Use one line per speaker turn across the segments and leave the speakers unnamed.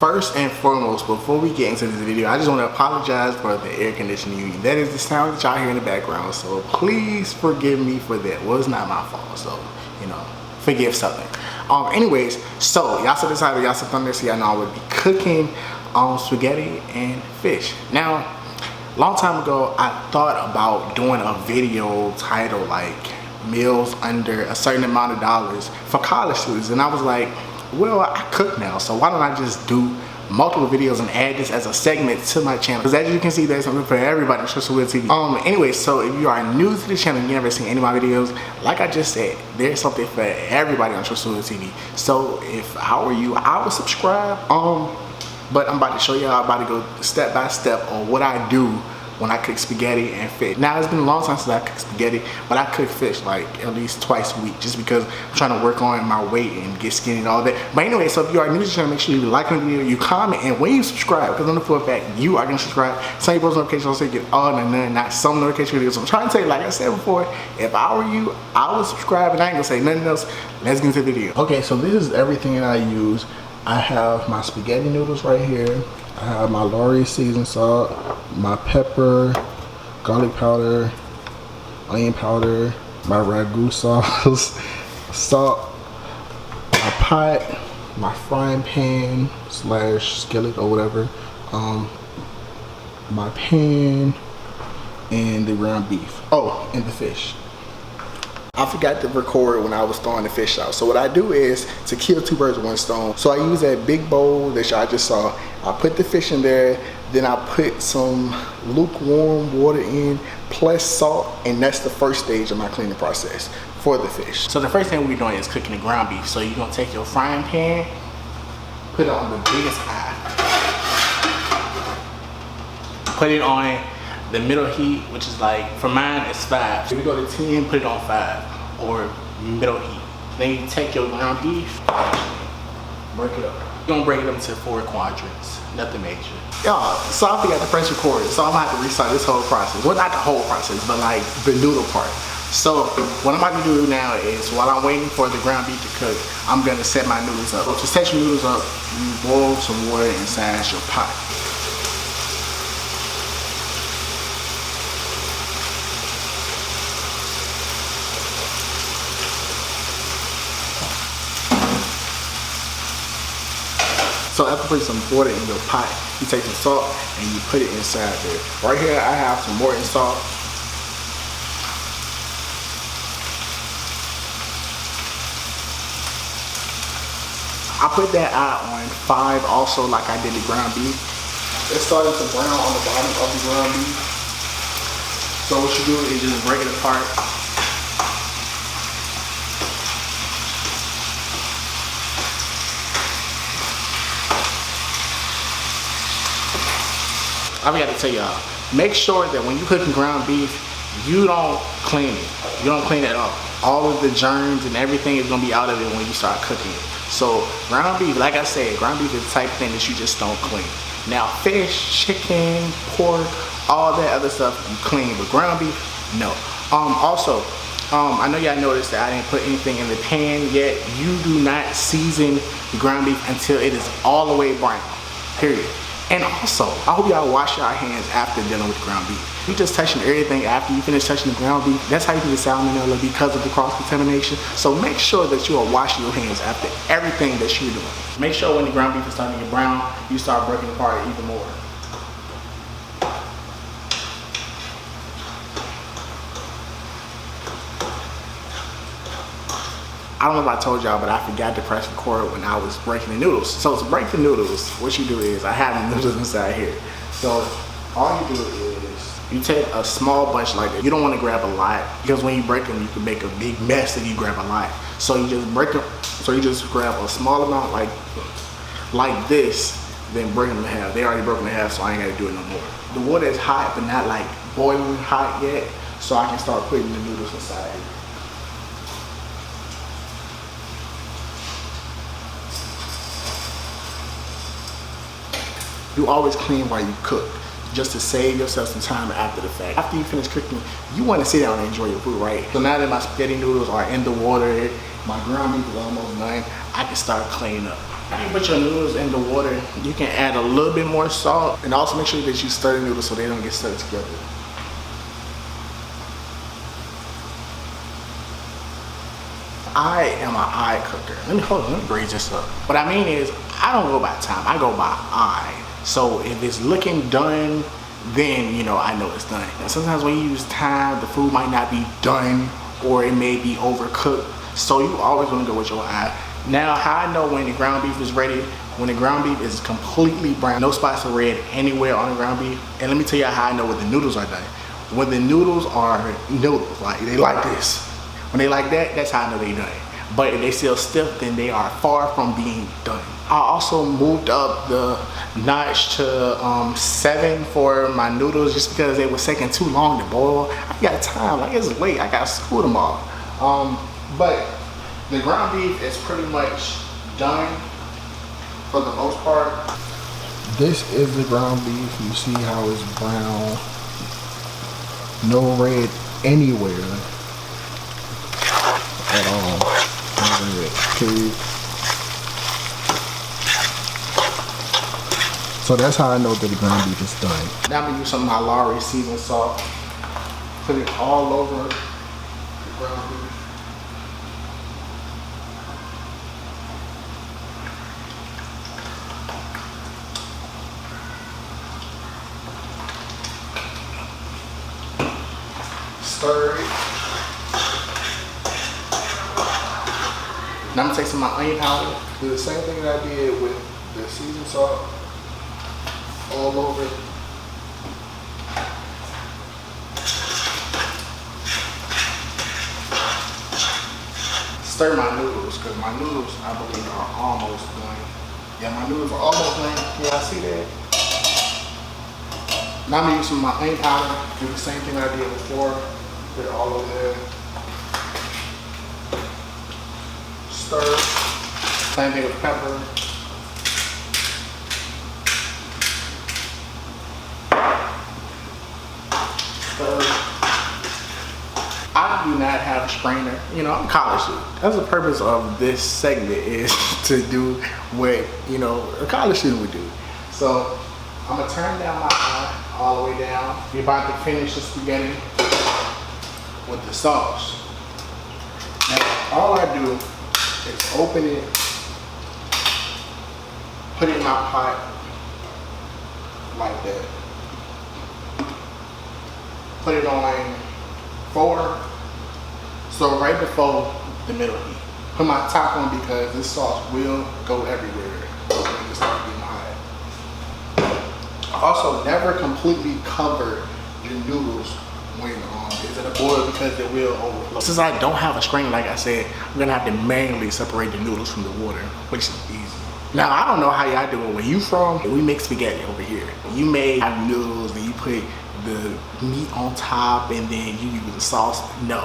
First and foremost, before we get into this video, I just want to apologize for the air conditioning unit. That is the sound that y'all hear in the background, so please forgive me for that. Well, it's not my fault, so, you know, forgive something. Anyways, so y'all saw the title, y'all saw the thumbnail, so y'all know I would be cooking spaghetti and fish. Now, long time ago, I thought about doing a video titled like meals under a certain amount of dollars for college students, and I was like, well, I cook now, so why don't I just do multiple videos and add this as a segment to my channel? Because as you can see, there's something for everybody on Social Media TV. Anyway, so if you are new to the channel and you never seen any of my videos, like I just said, there's something for everybody on Social Media TV. So if I were you, I would subscribe. But I'm about to show y'all, I'm about to go step by step on what I do when I cook spaghetti and fish. Now, it's been a long time since I cooked spaghetti, but I cook fish like at least twice a week just because I'm trying to work on my weight and get skinny and all that. But anyway, so if you are new to the channel, make sure you like the video, you comment, and when you subscribe, because I know for a fact you are gonna subscribe, turn your post notifications so you get all and none, not some notification videos. So I'm trying to tell you, like I said before, if I were you, I would subscribe, and I ain't gonna say nothing else. Let's get into the video. Okay, so this is everything that I use. I have my spaghetti noodles right here. I have my Lorry seasoned salt, my pepper, garlic powder, onion powder, my ragu sauce, salt, my pot, my frying pan slash skillet or whatever, my pan, and the ground beef. Oh, and the fish. I forgot to record when I was throwing the fish out. So what I do is to kill two birds with one stone. So I use that big bowl that y'all just saw. I put the fish in there, then I put some lukewarm water in plus salt, and that's the first stage of my cleaning process for the fish. So the first thing we're doing is cooking the ground beef. So you're gonna take your frying pan, put it on the biggest eye, put it on the middle heat, which is like, for mine it's 5. If you go to 10, put it on 5, or middle heat. Then you take your ground beef, break it up. You're gonna break it up into 4 quadrants, nothing major. Y'all, so I forgot to press record, so I'm gonna have to restart this whole process. Well, not the whole process, but like the noodle part. So what I'm about to do now is, while I'm waiting for the ground beef to cook, I'm gonna set my noodles up. So to set your noodles up, you boil some water inside your pot. So after putting some water in your pot, you take some salt and you put it inside there. Right here, I have some Morton salt. I put that out on 5 also, like I did the ground beef. It's starting to brown on the bottom of the ground beef. So what you do is just break it apart. I forgot to tell y'all, make sure that when you cooking ground beef, you don't clean it. You don't clean it at all. All of the germs and everything is gonna be out of it when you start cooking it. So ground beef, like I said, ground beef is the type of thing that you just don't clean. Now fish, chicken, pork, all that other stuff you clean, but ground beef, no. Also, I know y'all noticed that I didn't put anything in the pan yet. You do not season the ground beef until it is all the way brown, period. And also, I hope y'all wash your hands after dealing with ground beef. You just touching everything after you finish touching the ground beef. That's how you get salmonella, because of the cross-contamination. So make sure that you are washing your hands after everything that you're doing. Make sure when the ground beef is starting to get brown, you start breaking it apart even more. I don't know if I told y'all, but I forgot to press record when I was breaking the noodles. So to break the noodles, what you do is, I have the noodles inside here. So all you do is, you take a small bunch like that. You don't want to grab a lot, because when you break them, you can make a big mess if you grab a lot. So you just break them, so you just grab a small amount like this, then break them in half. They already broken in half, so I ain't got to do it no more. The water is hot, but not like boiling hot yet, so I can start putting the noodles inside. You always clean while you cook, just to save yourself some time after the fact. After you finish cooking, you want to sit down and enjoy your food, right? So now that my spaghetti noodles are in the water, my ground beef is almost done, I can start cleaning up. You put your noodles in the water, you can add a little bit more salt, and also make sure that you stir the noodles so they don't get stuck together. I am an eye cooker. Let me braise this up. What I mean is, I don't go by time, I go by eye. So if it's looking done, then you know I know it's done. And sometimes when you use time, the food might not be done or it may be overcooked. So you always want to go with your eye. Now, how I know when the ground beef is ready, when the ground beef is completely brown, no spots of red anywhere on the ground beef. And let me tell you how I know when the noodles are done. When the noodles are noodles, like they like this. When they like that, that's how I know they done. But if they still stiff, then they are far from being done. I also moved up the notch to 7 for my noodles just because they were taking too long to boil. I got time, like it's late, I got school tomorrow. But the ground beef is pretty much done for the most part. This is the ground beef. You see how it's brown. No red anywhere at all. No red, period. So that's how I know that the ground beef is done. Now I'm gonna use some of my Lowry seasoned salt. Put it all over the ground beef. Stir it. Now I'm gonna take some of my onion powder. Do the same thing that I did with the seasoned salt. All over. Stir my noodles, because my noodles, I believe, are almost done. Yeah, my noodles are almost done. Can y'all see that? Now I'm gonna use some of my onion powder. Do the same thing I did before. Put it all over there. Stir. Same thing with pepper. I do not have a strainer. You know, I'm a college student. That's the purpose of this segment, is to do what, you know, a college student would do. So I'm gonna turn down my eye all the way down. We're about to finish the spaghetti with the sauce. Now, all I do is open it, put it in my pot like that. Put it on 4, so right before the middle heat. Put my top on because this sauce will go everywhere when it starts getting hot. Also, never completely cover your noodles when it's at a boil because it will overflow. Since I don't have a strainer, like I said, I'm gonna have to manually separate the noodles from the water, which is easy. Now, I don't know how y'all do it. Where you from? We make spaghetti over here. You may have noodles and you put the meat on top and then you use the sauce. No,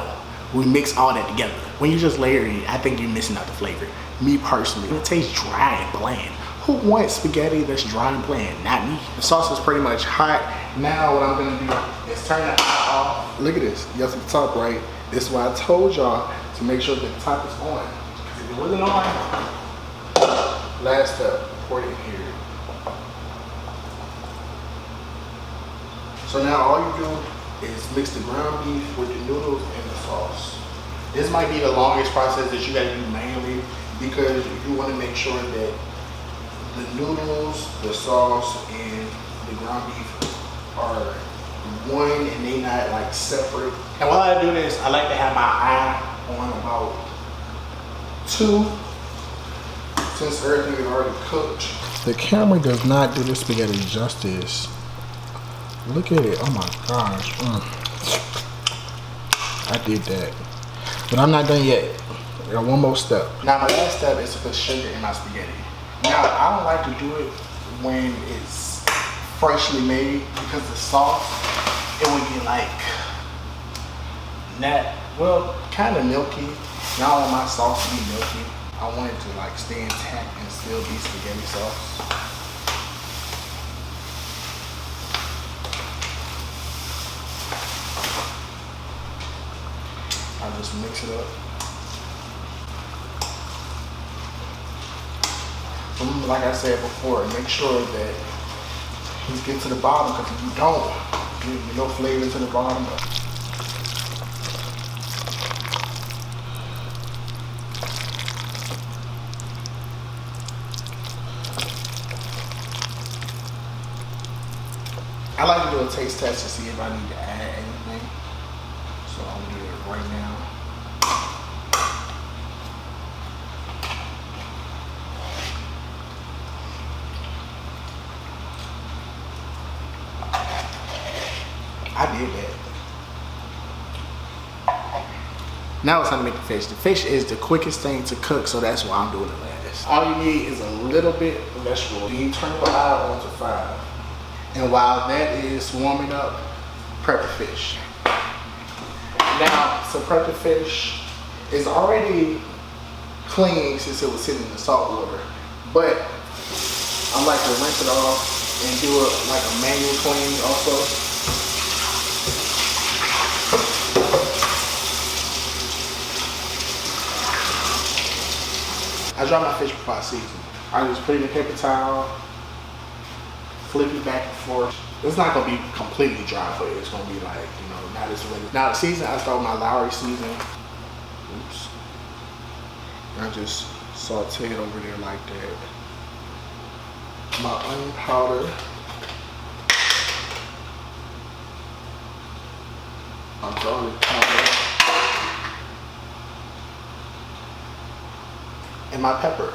we mix all that together. When you just layer it, I think you're missing out the flavor. Me personally, it tastes dry and bland. Who wants spaghetti that's dry and bland? Not me. The sauce is pretty much hot. Now what I'm gonna do is turn the eye off. Look at this, you see the top, right? This is why I told y'all to make sure that the top is on. If it wasn't on, last step, pour it in here. So now all you do is mix the ground beef with the noodles and the sauce. This might be the longest process that you gotta do manually because you wanna make sure that the noodles, the sauce, and the ground beef are one and they not like separate. And while I do this, I like to have my eye on about 2 since everything is already cooked. The camera does not do the spaghetti justice. Look at it, oh my gosh. I did that. But I'm not done yet. I got one more step. Now my last step is to put sugar in my spaghetti. Now I don't like to do it when it's freshly made because the sauce, it would get like, kind of milky. And I don't want my sauce to be milky. I want it to like stay intact and still be spaghetti sauce. I just mix it up. Remember, like I said before, make sure that you get to the bottom, because if you don't, you no flavor to the bottom. I like to do a taste test to see if I need to add anything. So I'm gonna do it right now. I did that. Now it's time to make the fish. The fish is the quickest thing to cook, so that's why I'm doing it last. All you need is a little bit of vegetable. You turn the eye on to 5. And while that is warming up, prep the fish. Now, to prep the fish, it's already clean since it was sitting in the salt water. But I like to rinse it off and do it like a manual clean also. I dry my fish before I season. I just put it in a paper towel, flip it back and forth. It's not gonna be completely dry, but it's gonna be like, you know, not as regular. Now the season, I start with my Lowry season. Oops. I just saute it over there like that. My onion powder. My garlic powder. And my pepper.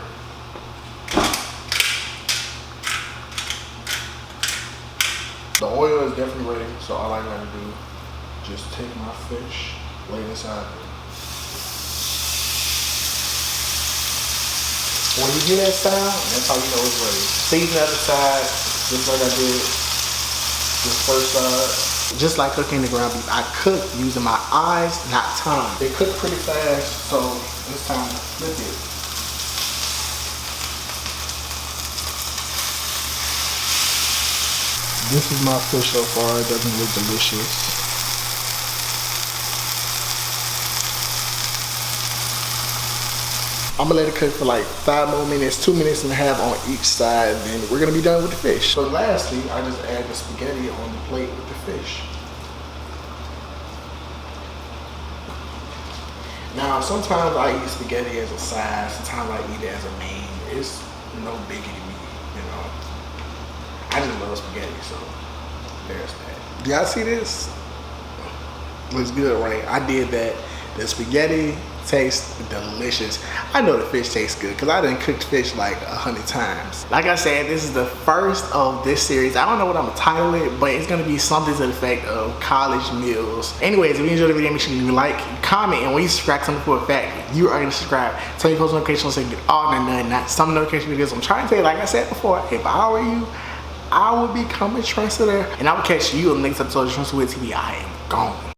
The oil is definitely ready, so all I gotta do, just take my fish, lay it inside of it. When you get that sound, that's how you know it's ready. Season the other side, just like I did this first side. Just like cooking the ground beef, I cook using my eyes, not time. They cook pretty fast, so it's time to flip it. This is my fish so far. It doesn't look delicious. I'm gonna let it cook for like 5 more minutes, 2.5 minutes on each side, and then we're gonna be done with the fish. So lastly, I just add the spaghetti on the plate with the fish. Now, sometimes I eat spaghetti as a side, sometimes I eat it as a main. It's no biggie to me, you know. I just love spaghetti, so there's that. Do y'all see this? Looks good, right? I did that. The spaghetti tastes delicious. I know the fish tastes good because I done cooked fish like 100 times. Like I said, this is the first of this series. I don't know what I'm gonna title it, but it's gonna be something to the effect of college meals. Anyways, if you enjoyed the video, make sure you like, comment, and when you subscribe, something for a fact you are gonna subscribe. Turn your post notifications so you get all the none, not some notification videos. I'm trying to tell you, like I said before, if I were you, I would become a trendsetter, and I will catch you on the next episode of Trendsetter TV. I am gone.